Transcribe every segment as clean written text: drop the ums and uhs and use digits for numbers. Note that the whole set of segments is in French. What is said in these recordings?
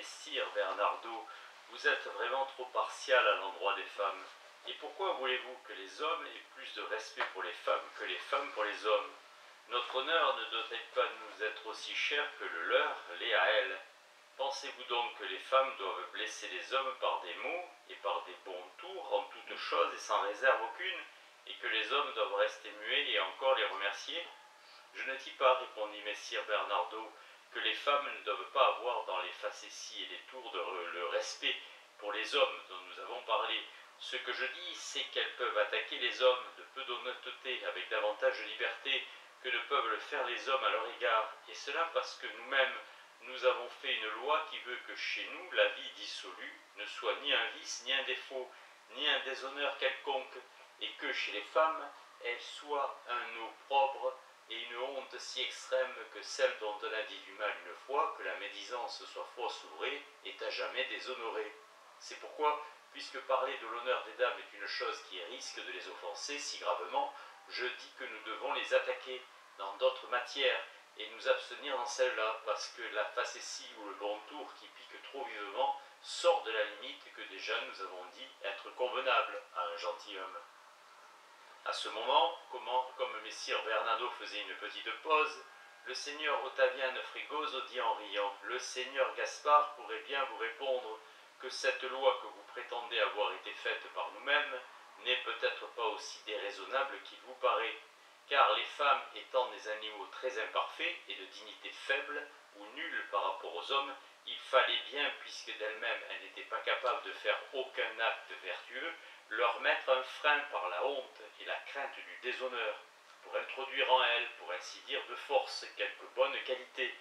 Messire Bernardo, vous êtes vraiment trop partial à l'endroit des femmes. Et pourquoi voulez-vous que les hommes aient plus de respect pour les femmes que les femmes pour les hommes? Notre honneur ne doit-il pas nous être aussi cher que le leur l'est à elles? Pensez-vous donc que les femmes doivent blesser les hommes par des mots et par des bons tours en toutes choses et sans réserve aucune, et que les hommes doivent rester muets et encore les remercier? Je ne dis pas, répondit Messire Bernardo, que les femmes ne doivent pas avoir dans les facéties et les tours le respect pour les hommes dont nous avons parlé. Ce que je dis, c'est qu'elles peuvent attaquer les hommes de peu d'honnêteté avec davantage de liberté que ne peuvent le faire les hommes à leur égard, et cela parce que nous-mêmes, nous avons fait une loi qui veut que chez nous, la vie dissolue ne soit ni un vice, ni un défaut, ni un déshonneur quelconque, et que chez les femmes, elle soit un opprobre et une honte si extrême que celle dont on a dit du mal une fois, que la médisance soit fausse ou vraie, est à jamais déshonorée. C'est pourquoi, puisque parler de l'honneur des dames est une chose qui risque de les offenser si gravement, je dis que nous devons les attaquer dans d'autres matières et nous abstenir dans celle-là, parce que la facétie ou le bon tour qui pique trop vivement sort de la limite que déjà nous avons dit être convenable à un gentilhomme. À ce moment, comme Messire Bernardo faisait une petite pause, le seigneur Ottaviano Fregoso dit en riant: « Le seigneur Gaspard pourrait bien vous répondre que cette loi que vous prétendez avoir été faite par nous-mêmes n'est peut-être pas aussi déraisonnable qu'il vous paraît, car les femmes étant des animaux très imparfaits et de dignité faible ou nulle par rapport aux hommes, il fallait bien, puisque d'elles-mêmes elles n'étaient pas capables de faire aucun acte vertueux, leur mettre un frein par la honte et la crainte du déshonneur, pour introduire en elles, pour ainsi dire de force, quelques bonnes qualités.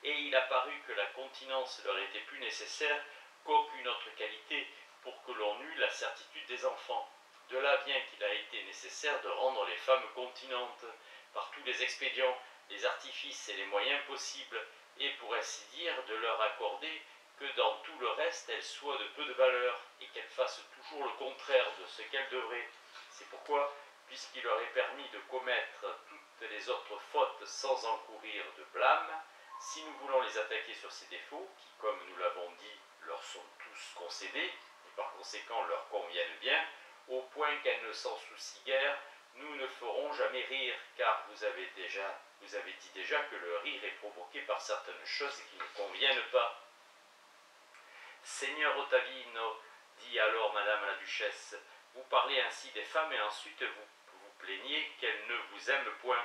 Et il apparut que la continence leur était plus nécessaire qu'aucune autre qualité pour que l'on eût la certitude des enfants. De là vient qu'il a été nécessaire de rendre les femmes continentes, par tous les expédients, les artifices et les moyens possibles, et pour ainsi dire de leur accorder que dans tout le reste elles soient de peu de valeur, et qu'elles fassent toujours le contraire de ce qu'elles devraient. C'est pourquoi, puisqu'il leur est permis de commettre toutes les autres fautes sans encourir de blâme, si nous voulons les attaquer sur ces défauts, qui, comme nous l'avons dit, leur sont tous concédés, et par conséquent leur conviennent bien, au point qu'elles ne s'en soucient guère, nous ne ferons jamais rire, car vous avez dit déjà que le rire est provoqué par certaines choses qui ne conviennent pas. Seigneur Ottavino, dit alors madame la duchesse, vous parlez ainsi des femmes et ensuite vous plaignez qu'elles ne vous aiment point.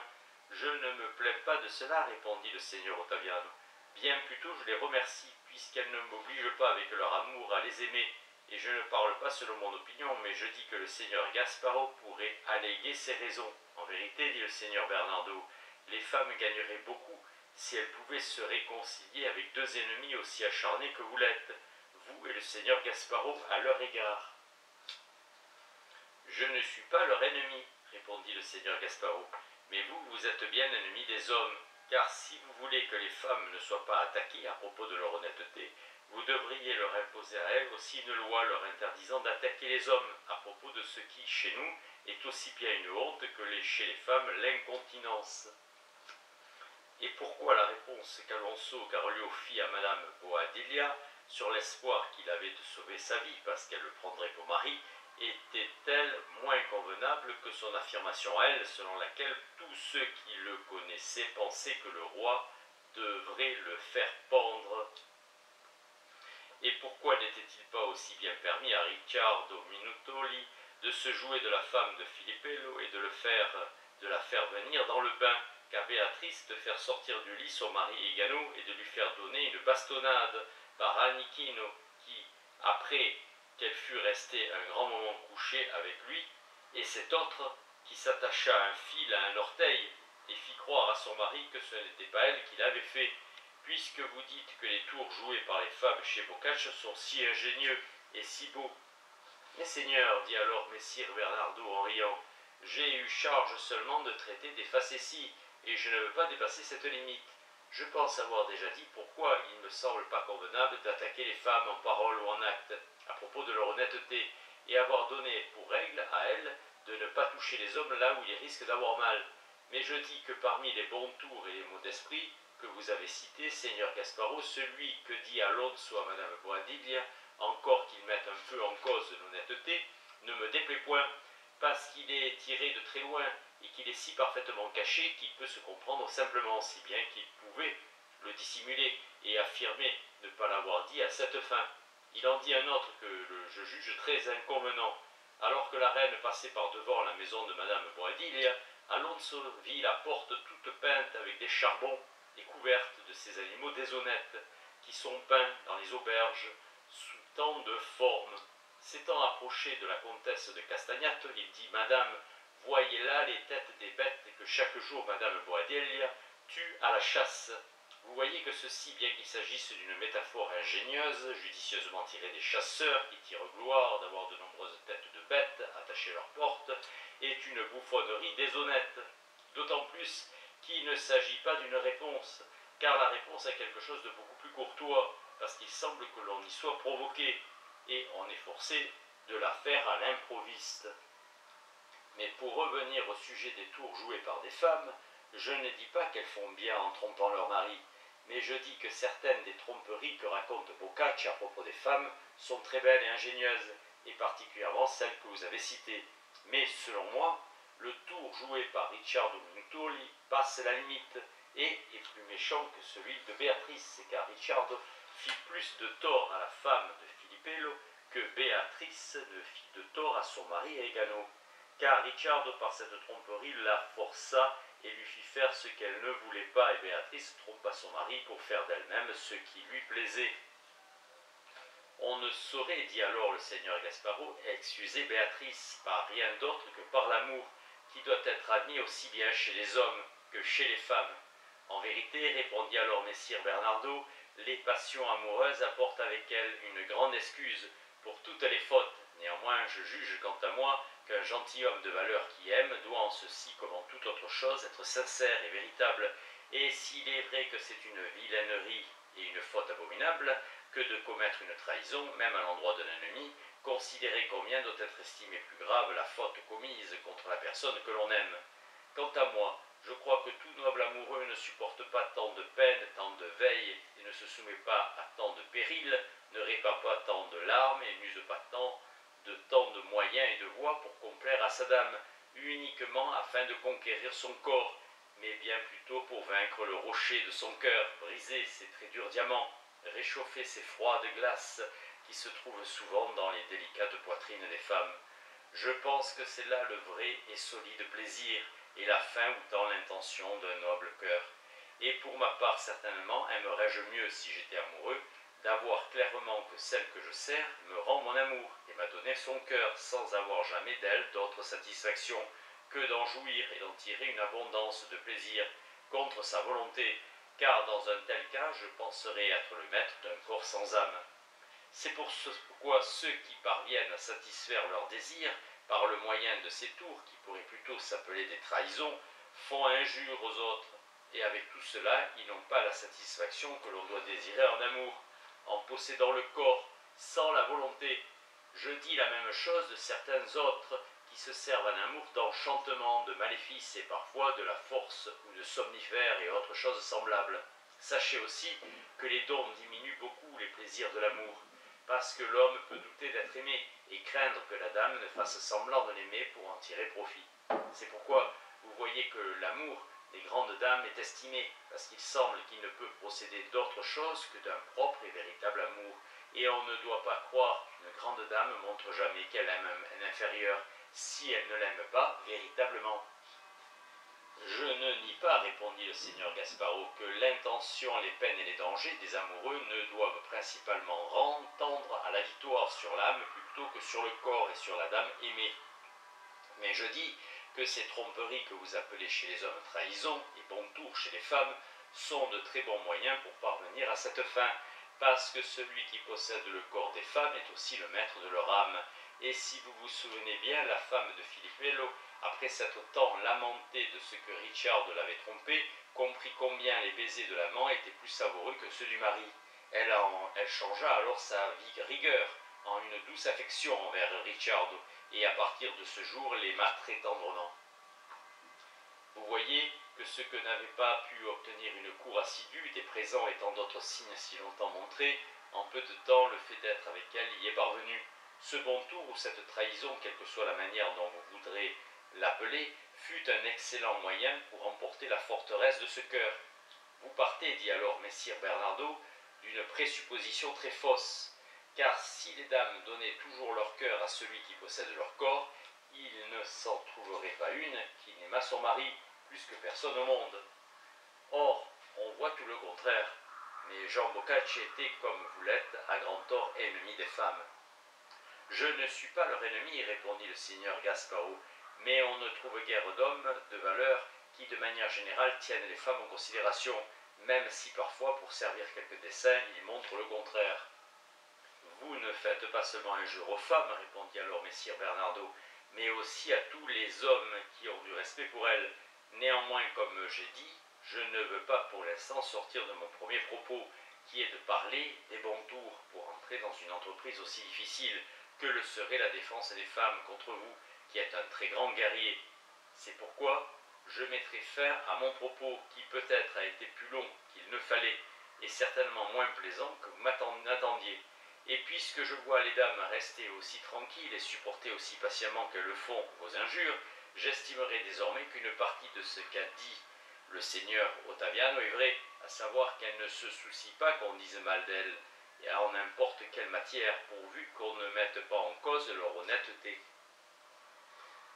Je ne me plains pas de cela, répondit le seigneur Ottaviano. Bien plutôt je les remercie, puisqu'elles ne m'obligent pas avec leur amour à les aimer, et je ne parle pas selon mon opinion, mais je dis que le seigneur Gasparo pourrait alléguer ses raisons. En vérité, dit le seigneur Bernardo, les femmes gagneraient beaucoup si elles pouvaient se réconcilier avec deux ennemis aussi acharnés que vous l'êtes, vous et le seigneur Gasparo, à leur égard. Je ne suis pas leur ennemi, répondit le seigneur Gasparo, mais vous êtes bien ennemi des hommes, car si vous voulez que les femmes ne soient pas attaquées à propos de leur honnêteté, vous devriez leur imposer à elles aussi une loi leur interdisant d'attaquer les hommes à propos de ce qui, chez nous, est aussi bien une honte que chez les femmes l'incontinence. Et pourquoi la réponse qu'Alonso Carolio fit à madame Boadilla, sur l'espoir qu'il avait de sauver sa vie parce qu'elle le prendrait pour mari, était-elle moins convenable que son affirmation à elle, selon laquelle tous ceux qui le connaissaient pensaient que le roi devrait le faire pendre? Et pourquoi n'était-il pas aussi bien permis à Ricciardo Minutoli de se jouer de la femme de Filippello et de la faire venir dans le bain, qu'à Béatrice de faire sortir du lit son mari Egano et de lui faire donner une bastonnade par Anichino, qui, après qu'elle fût restée un grand moment couchée avec lui, et cet autre qui s'attacha un fil à un orteil et fit croire à son mari que ce n'était pas elle qui l'avait fait, puisque vous dites que les tours joués par les femmes chez Boccaccio sont si ingénieux et si beaux. Mais seigneur, dit alors messire Bernardo en riant, j'ai eu charge seulement de traiter des facéties, et je ne veux pas dépasser cette limite. Je pense avoir déjà dit pourquoi il ne me semble pas convenable d'attaquer les femmes en parole ou en acte, à propos de leur honnêteté, et avoir donné pour règle à elles de ne pas toucher les hommes là où ils risquent d'avoir mal. Mais je dis que parmi les bons tours et les mots d'esprit, que vous avez cité, Seigneur Gasparro, celui que dit Alonso à Madame Boadilla, encore qu'il mette un peu en cause l'honnêteté, ne me déplaît point, parce qu'il est tiré de très loin et qu'il est si parfaitement caché qu'il peut se comprendre simplement, si bien qu'il pouvait le dissimuler et affirmer ne pas l'avoir dit à cette fin. Il en dit un autre que je juge très inconvenant. Alors que la reine passait par devant la maison de Madame Boadilla, Alonso vit la porte toute peinte avec des charbons et couverte de ces animaux déshonnêtes qui sont peints dans les auberges sous tant de formes. S'étant approché de la comtesse de Castagnac, il dit « Madame, voyez là les têtes des bêtes que chaque jour Madame Boadilla tue à la chasse. Vous voyez que ceci, bien qu'il s'agisse d'une métaphore ingénieuse, judicieusement tirée des chasseurs qui tirent gloire d'avoir de nombreuses têtes de bêtes attachées à leurs portes, est une bouffonnerie déshonnête. D'autant plus qu'il ne s'agit pas d'une réponse, car la réponse est quelque chose de beaucoup plus courtois, parce qu'il semble que l'on y soit provoqué, et on est forcé de la faire à l'improviste. Mais pour revenir au sujet des tours joués par des femmes, je ne dis pas qu'elles font bien en trompant leur mari, mais je dis que certaines des tromperies que raconte Boccaccio à propos des femmes sont très belles et ingénieuses, et particulièrement celles que vous avez citées. Mais selon moi, le tour joué par Ricciardo Montoli passe la limite et est plus méchant que celui de Béatrice, car Ricciardo fit plus de tort à la femme de Filippello que Béatrice ne fit de tort à son mari Egano. Car Ricciardo, par cette tromperie, la força et lui fit faire ce qu'elle ne voulait pas, et Béatrice trompa son mari pour faire d'elle-même ce qui lui plaisait. On ne saurait, dit alors le seigneur Gasparro, excuser Béatrice par rien d'autre que par l'amour, qui doit être admis aussi bien chez les hommes que chez les femmes. En vérité, répondit alors messire Bernardo, les passions amoureuses apportent avec elles une grande excuse pour toutes les fautes. Néanmoins, je juge quant à moi qu'un gentilhomme de valeur qui aime doit en ceci comme en toute autre chose être sincère et véritable, et s'il est vrai que c'est une vilainerie et une faute abominable que de commettre une trahison, même à l'endroit d'un ennemi, considérez combien doit être estimée plus grave la faute commise contre la personne que l'on aime. Quant à moi, je crois que tout noble amoureux ne supporte pas tant de peines, tant de veilles, et ne se soumet pas à tant de périls, ne répand pas tant de larmes, et n'use pas tant de moyens et de voies pour complaire à sa dame, uniquement afin de conquérir son corps, mais bien plutôt pour vaincre le rocher de son cœur, briser ses très durs diamants, réchauffer ces froides glaces qui se trouvent souvent dans les délicates poitrines des femmes. Je pense que c'est là le vrai et solide plaisir, et la fin ou tend l'intention d'un noble cœur. Et pour ma part, certainement, aimerais-je mieux, si j'étais amoureux, d'avoir clairement que celle que je sers me rend mon amour et m'a donné son cœur, sans avoir jamais d'elle d'autre satisfaction que d'en jouir et d'en tirer une abondance de plaisir contre sa volonté, car dans un tel cas, je penserais être le maître d'un corps sans âme. C'est pourquoi ceux qui parviennent à satisfaire leurs désirs par le moyen de ces tours, qui pourraient plutôt s'appeler des trahisons, font injure aux autres, et avec tout cela, ils n'ont pas la satisfaction que l'on doit désirer en amour, en possédant le corps, sans la volonté. Je dis la même chose de certains autres qui se servent en amour d'enchantement, de maléfices et parfois de la force ou de somnifères et autres choses semblables. Sachez aussi que les dons diminuent beaucoup les plaisirs de l'amour, parce que l'homme peut douter d'être aimé et craindre que la dame ne fasse semblant de l'aimer pour en tirer profit. C'est pourquoi vous voyez que l'amour des grandes dames est estimé, parce qu'il semble qu'il ne peut procéder d'autre chose que d'un propre et véritable amour, et on ne doit pas croire qu'une grande dame montre jamais qu'elle aime un inférieur, si elle ne l'aime pas véritablement. Je ne nie pas, répondit le seigneur Gasparro, que l'intention, les peines et les dangers des amoureux ne doivent principalement tendre à la victoire sur l'âme plutôt que sur le corps et sur la dame aimée. Mais je dis que ces tromperies que vous appelez chez les hommes trahison et bon tour chez les femmes sont de très bons moyens pour parvenir à cette fin, parce que celui qui possède le corps des femmes est aussi le maître de leur âme. Et si vous vous souvenez bien, la femme de Filippello, après s'être tant lamentée de ce que Ricciardo l'avait trompée, comprit combien les baisers de l'amant étaient plus savoureux que ceux du mari. Elle changea alors sa rigueur en une douce affection envers Ricciardo, et à partir de ce jour l'aima très tendrement. Vous voyez, que ceux que n'avaient pas pu obtenir une cour assidue, des présents étant d'autres signes si longtemps montrés, en peu de temps le fait d'être avec elle y est parvenu. Ce bon tour ou cette trahison, quelle que soit la manière dont vous voudrez l'appeler, fut un excellent moyen pour emporter la forteresse de ce cœur. Vous partez, dit alors messire Bernardo, d'une présupposition très fausse, car si les dames donnaient toujours leur cœur à celui qui possède leur corps, il ne s'en trouverait pas une qui n'aimât son mari plus que personne au monde. Or, on voit tout le contraire, mais Jean Boccace était, comme vous l'êtes, à grand tort ennemi des femmes. Je ne suis pas leur ennemi, répondit le seigneur Gasparo, mais on ne trouve guère d'hommes de valeur qui, de manière générale, tiennent les femmes en considération, même si parfois, pour servir quelques desseins, ils montrent le contraire. Vous ne faites pas seulement injure aux femmes, répondit alors messire Bernardo, mais aussi à tous les hommes qui ont du respect pour elles. Néanmoins, comme j'ai dit, je ne veux pas pour l'instant sortir de mon premier propos, qui est de parler des bons tours pour entrer dans une entreprise aussi difficile que le serait la défense des femmes contre vous, qui êtes un très grand guerrier. C'est pourquoi je mettrai fin à mon propos, qui peut-être a été plus long qu'il ne fallait, et certainement moins plaisant que vous m'attendiez. Et puisque je vois les dames rester aussi tranquilles et supporter aussi patiemment qu'elles le font vos injures, j'estimerai désormais qu'une partie de ce qu'a dit le seigneur Ottaviano est vrai, à savoir qu'elle ne se soucie pas qu'on dise mal d'elle, et en n'importe quelle matière, pourvu qu'on ne mette pas en cause leur honnêteté.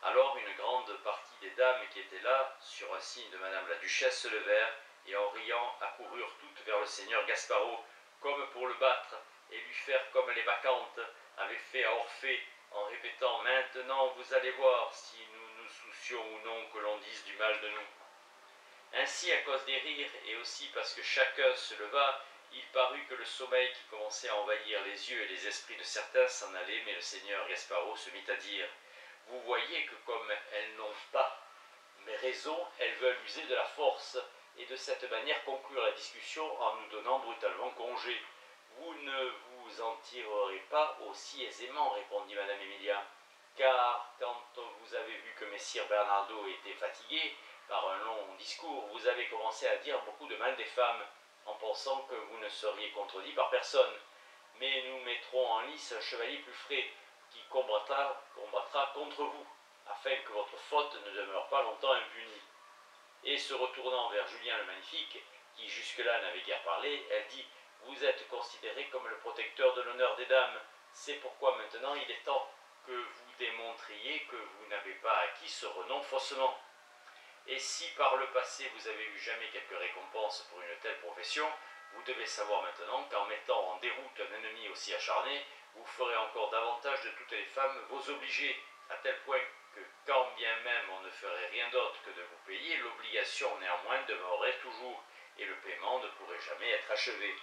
Alors une grande partie des dames qui étaient là, sur un signe de madame la duchesse, se levèrent, et en riant accoururent toutes vers le seigneur Gasparo, comme pour le battre, et lui faire comme les bacchantes avaient fait à Orphée, en répétant « Maintenant vous allez voir si nous nous soucions ou non que l'on dise du mal de nous ». Ainsi, à cause des rires, et aussi parce que chacun se leva, il parut que le sommeil qui commençait à envahir les yeux et les esprits de certains s'en allait, mais le seigneur Gasparo se mit à dire « Vous voyez que comme elles n'ont pas mes raisons, elles veulent user de la force, et de cette manière conclure la discussion en nous donnant brutalement congé. Vous ne vous en tirerez pas aussi aisément, répondit madame Emilia, car quand vous avez vu que messire Bernardo était fatigué par un long discours, vous avez commencé à dire beaucoup de mal des femmes, en pensant que vous ne seriez contredit par personne. Mais nous mettrons en lice un chevalier plus frais, qui combattra contre vous, afin que votre faute ne demeure pas longtemps impunie. Et se retournant vers Julien le Magnifique, qui jusque-là n'avait guère parlé, elle dit « Vous êtes considéré comme le protecteur de l'honneur des dames. C'est pourquoi maintenant il est temps que vous démontriez que vous n'avez pas acquis ce renom faussement. Et si par le passé vous avez eu jamais quelque récompense pour une telle profession, vous devez savoir maintenant qu'en mettant en déroute un ennemi aussi acharné, vous ferez encore davantage de toutes les femmes vos obligés, à tel point que quand bien même on ne ferait rien d'autre que de vous payer, l'obligation néanmoins demeurerait toujours, et le paiement ne pourrait jamais être achevé.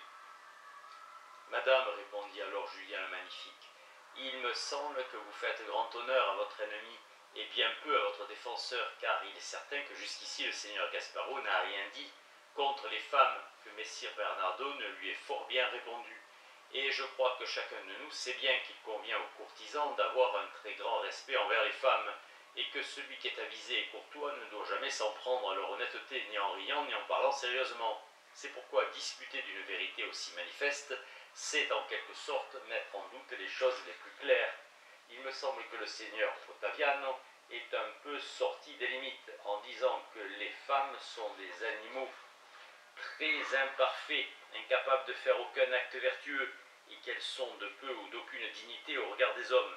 Madame, répondit alors Julien le Magnifique, il me semble que vous faites grand honneur à votre ennemi, et bien peu à votre défenseur, car il est certain que jusqu'ici le seigneur Gasparo n'a rien dit contre les femmes, que messire Bernardo ne lui ait fort bien répondu. Et je crois que chacun de nous sait bien qu'il convient aux courtisans d'avoir un très grand respect envers les femmes, et que celui qui est avisé et courtois ne doit jamais s'en prendre à leur honnêteté, ni en riant, ni en parlant sérieusement. C'est pourquoi discuter d'une vérité aussi manifeste, c'est en quelque sorte mettre en doute les choses les plus claires. Il me semble que le seigneur Ottaviano est un peu sorti des limites, en disant que les femmes sont des animaux très imparfaits, incapables de faire aucun acte vertueux, et qu'elles sont de peu ou d'aucune dignité au regard des hommes.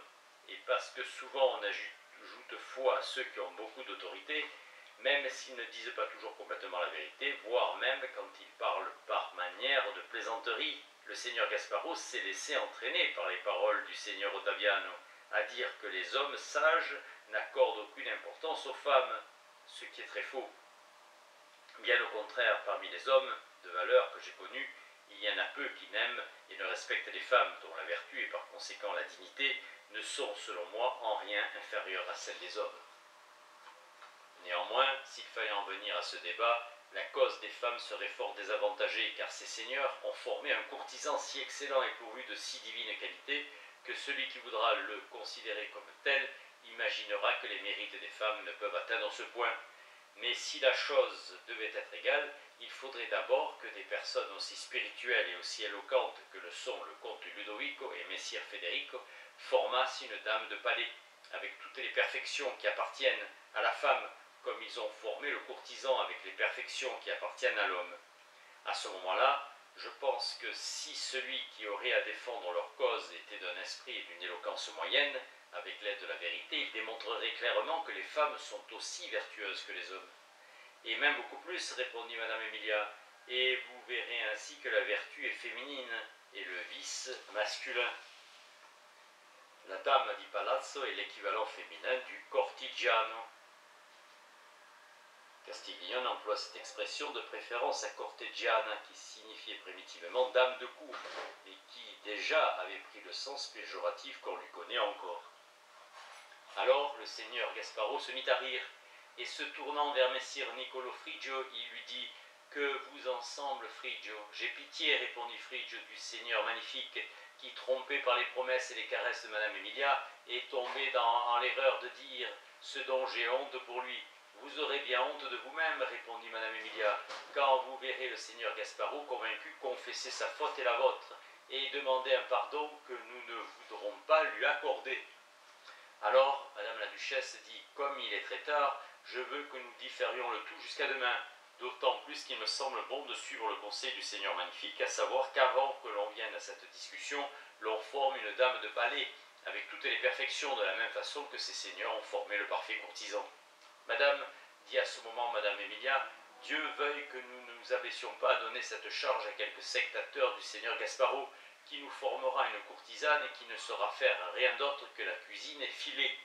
Et parce que souvent on ajoute foi à ceux qui ont beaucoup d'autorité, même s'ils ne disent pas toujours complètement la vérité, voire même quand ils parlent par manière de plaisanterie. Le seigneur Gasparo s'est laissé entraîner par les paroles du seigneur Ottaviano, à dire que les hommes sages n'accordent aucune importance aux femmes, ce qui est très faux. Bien au contraire, parmi les hommes de valeur que j'ai connus, il y en a peu qui n'aiment et ne respectent les femmes, dont la vertu et par conséquent la dignité ne sont, selon moi, en rien inférieures à celles des hommes. Néanmoins, s'il fallait en venir à ce débat, la cause des femmes serait fort désavantagée, car ces seigneurs ont formé un courtisan si excellent et pourvu de si divines qualités, que celui qui voudra le considérer comme tel imaginera que les mérites des femmes ne peuvent atteindre ce point. Mais si la chose devait être égale, il faudrait d'abord que des personnes aussi spirituelles et aussi éloquentes que le sont le comte Ludovico et Messire Federico formassent une dame de palais, avec toutes les perfections qui appartiennent à la femme, comme ils ont formé le courtisan avec les perfections qui appartiennent à l'homme. À ce moment-là, je pense que si celui qui aurait à défendre leur cause était d'un esprit et d'une éloquence moyenne, avec l'aide de la vérité, il démontrerait clairement que les femmes sont aussi vertueuses que les hommes. Et même beaucoup plus, répondit Madame Emilia, et vous verrez ainsi que la vertu est féminine et le vice masculin. La dame di palazzo est l'équivalent féminin du cortigiano. Castiglione emploie cette expression de préférence à cortegiana, qui signifiait primitivement dame de cour, et qui déjà avait pris le sens péjoratif qu'on lui connaît encore. Alors le seigneur Gasparo se mit à rire, et se tournant vers messire Niccolo Frigio, il lui dit « Que vous en semble, Frigio ?» « J'ai pitié, répondit Frigio, du seigneur magnifique, qui, trompé par les promesses et les caresses de Madame Emilia, est tombé en l'erreur de dire ce dont j'ai honte pour lui. Vous aurez bien honte de vous-même, répondit Madame Emilia, quand vous verrez le seigneur Gasparo convaincu confesser sa faute et la vôtre, et demander un pardon que nous ne voudrons pas lui accorder. Alors, Madame la Duchesse dit, comme il est très tard, je veux que nous différions le tout jusqu'à demain, d'autant plus qu'il me semble bon de suivre le conseil du Seigneur Magnifique, à savoir qu'avant que l'on vienne à cette discussion, l'on forme une dame de palais, avec toutes les perfections de la même façon que ces seigneurs ont formé le parfait courtisan. Madame, dit à ce moment Madame Emilia, Dieu veuille que nous ne nous abaissions pas à donner cette charge à quelque sectateur du Seigneur Gasparo, qui nous formera une courtisane et qui ne saura faire rien d'autre que la cuisine et filer.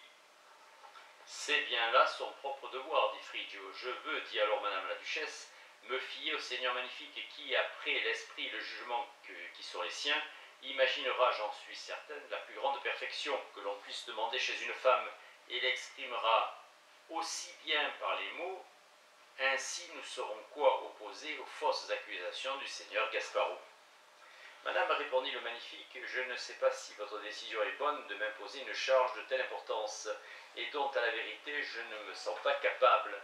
C'est bien là son propre devoir, dit Frigio. Je veux, dit alors Madame la Duchesse, me fier au Seigneur Magnifique et qui, après l'esprit et le jugement qui sont les siens, imaginera, j'en suis certaine, la plus grande perfection que l'on puisse demander chez une femme et l'exprimera aussi bien par les mots, ainsi nous saurons quoi opposer aux fausses accusations du Seigneur Gasparo. Madame, répondit le Magnifique, je ne sais pas si votre décision est bonne de m'imposer une charge de telle importance, et dont, à la vérité, je ne me sens pas capable.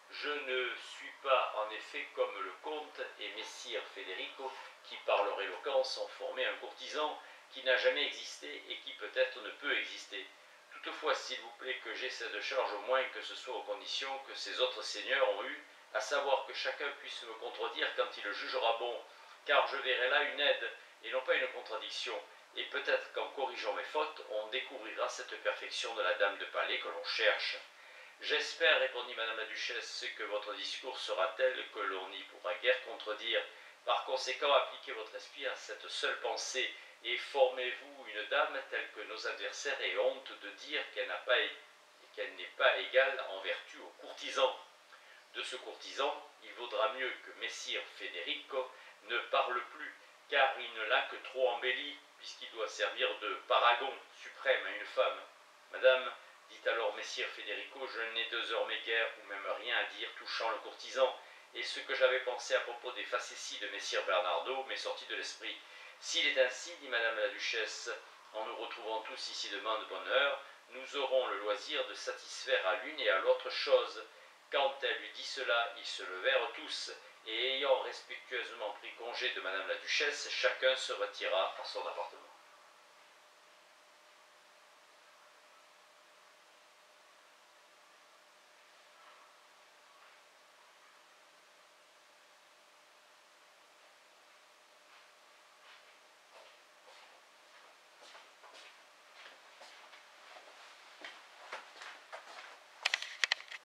Je ne suis pas, en effet, comme le comte et messire Federico, qui, par leur éloquence, ont formé un courtisan qui n'a jamais existé et qui peut-être ne peut exister. Toutefois, s'il vous plaît que j'ai cette charge, au moins que ce soit aux conditions que ces autres seigneurs ont eues, à savoir que chacun puisse me contredire quand il le jugera bon, car je verrai là une aide, et non pas une contradiction, et peut-être qu'en corrigeant mes fautes, on découvrira cette perfection de la dame de palais que l'on cherche. J'espère, répondit Madame la Duchesse, que votre discours sera tel que l'on n'y pourra guère contredire. Par conséquent, appliquez votre esprit à cette seule pensée, et formez-vous une dame telle que nos adversaires aient honte de dire qu'elle n'est pas égale en vertu au courtisan. De ce courtisan, il vaudra mieux que messire Federico ne parle plus, car il ne l'a que trop embelli, puisqu'il doit servir de paragon suprême à une femme. Madame, dit alors messire Federico, je n'ai désormais guère ou même rien à dire touchant le courtisan, et ce que j'avais pensé à propos des facéties de messire Bernardo m'est sorti de l'esprit. S'il est ainsi, dit Madame la Duchesse, en nous retrouvant tous ici demain de bonne heure, nous aurons le loisir de satisfaire à l'une et à l'autre chose. Quand elle lui dit cela, ils se levèrent tous, et ayant respectueusement pris congé de Madame la Duchesse, chacun se retira à son appartement.